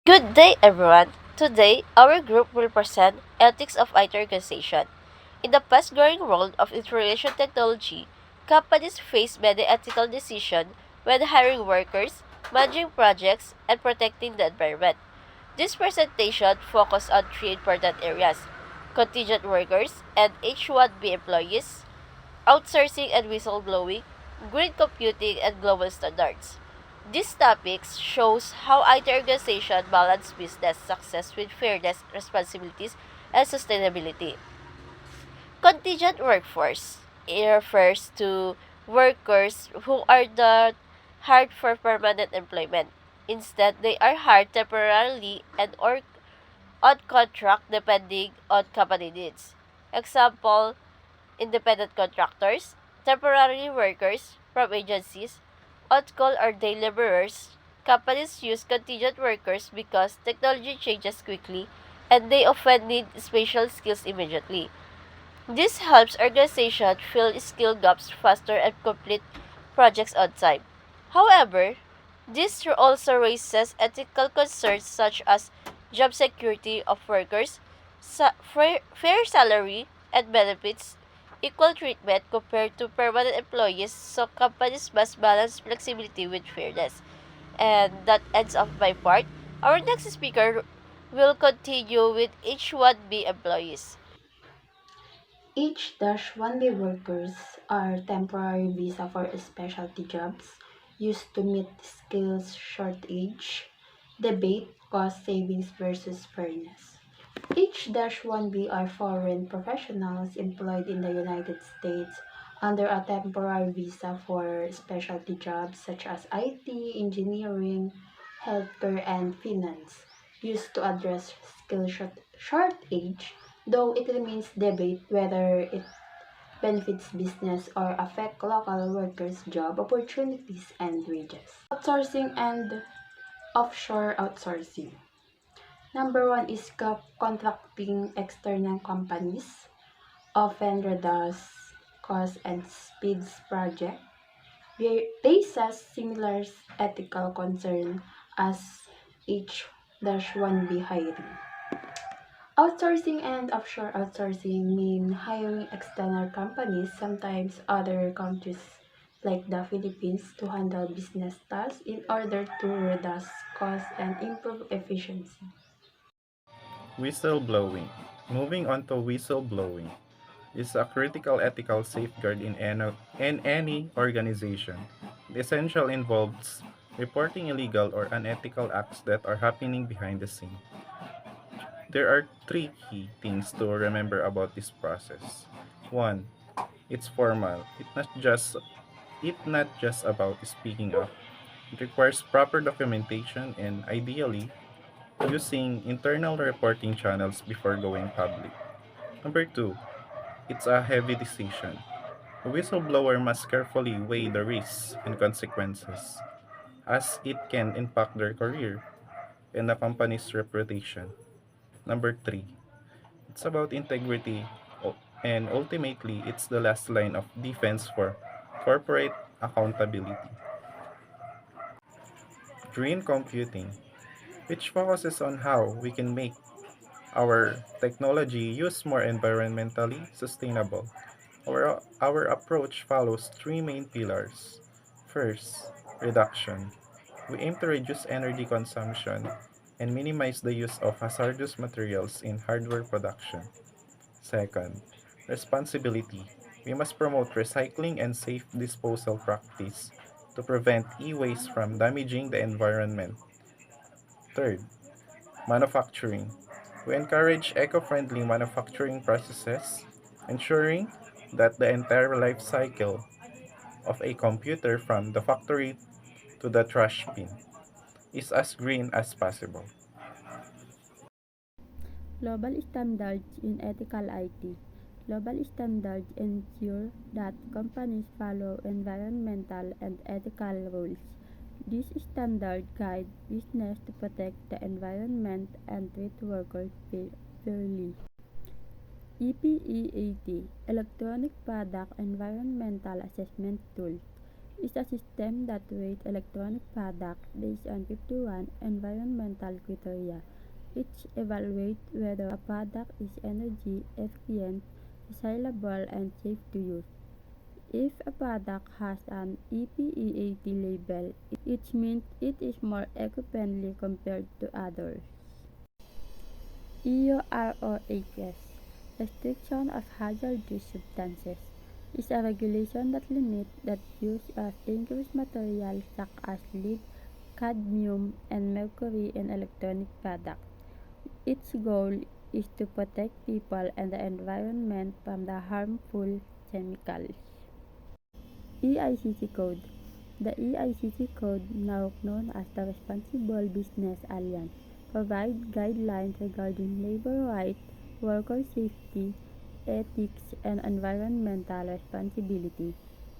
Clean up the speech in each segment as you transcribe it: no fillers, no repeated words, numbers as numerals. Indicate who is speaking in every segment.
Speaker 1: Good day, everyone. Today, our group will present Ethics of IT Organization. In the fast-growing world of information technology, companies face many ethical decisions when hiring workers, managing projects, and protecting the environment. This presentation focuses on three important areas: contingent workers and H-1B employees, outsourcing and whistleblowing, green computing, and global standards. These topics shows how IT organization balance business success with fairness, responsibilities, and sustainability. Contingent workforce, it refers to workers who are not hired for permanent employment. Instead, they are hired temporarily and or on contract depending on company needs. Example, independent contractors, temporary workers from agencies, on-call or day laborers. Companies use contingent workers because technology changes quickly and they often need special skills immediately. This helps organizations fill skill gaps faster and complete projects on time. However, this also raises ethical concerns such as job security of workers, fair salary and benefits, equal treatment compared to permanent employees, so companies must balance flexibility with fairness. And that ends off my part. Our next speaker will continue with H1B employees.
Speaker 2: H-1B workers are temporary visa for specialty jobs used to meet skills shortage, debate cost savings versus fairness. H-1B are foreign professionals employed in the United States under a temporary visa for specialty jobs such as IT, engineering, healthcare, and finance, used to address shortage, though it remains debate whether it benefits business or affect local workers' job opportunities and wages. Outsourcing and offshore outsourcing. Number one is contracting external companies, often reduce cost and speeds project. Raises similar ethical concern as H-1B hiring. Outsourcing and offshore outsourcing mean hiring external companies, sometimes other countries like the Philippines, to handle business tasks in order to reduce costs and improve efficiency.
Speaker 3: Whistleblowing. Moving on to whistleblowing is a critical ethical safeguard in any organization. The essential involves reporting illegal or unethical acts that are happening behind the scene. There are three key things to remember about this process. One, it's formal. It not just about speaking up. It requires proper documentation and ideally using internal reporting channels before going public. Number two, it's a heavy decision. A whistleblower must carefully weigh the risks and consequences, as it can impact their career and the company's reputation. Number three, it's about integrity, and ultimately, it's the last line of defense for corporate accountability. Green computing, which focuses on how we can make our technology use more environmentally sustainable. Our approach follows three main pillars. First, reduction. We aim to reduce energy consumption and minimize the use of hazardous materials in hardware production. Second, responsibility. We must promote recycling and safe disposal practice to prevent e-waste from damaging the environment. Third, manufacturing. We encourage eco-friendly manufacturing processes, ensuring that the entire life cycle of a computer from the factory to the trash bin is as green as possible.
Speaker 4: Global standards in ethical IT. Global standards ensure that companies follow environmental and ethical rules. These standards guide business to protect the environment and treat workers fairly. EPEAT, Electronic Product Environmental Assessment Tool. is a system that weighs electronic products based on 51 environmental criteria. Each evaluates whether a product is energy efficient, recyclable, and safe to use. If a product has an EPEAT label, it means it is more eco-friendly compared to others. EU RoHS Restriction of Hazardous Substances is a regulation that limits the use of dangerous materials such as lead, cadmium, and mercury in electronic products. Its goal is to protect people and the environment from the harmful chemicals. EICC Code The EICC Code, now known as the Responsible Business Alliance, provides guidelines regarding labor rights, worker safety, ethics, and environmental responsibility.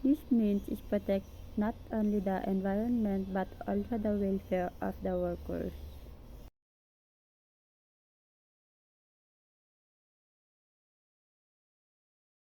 Speaker 4: This means it protects not only the environment but also the welfare of the workers.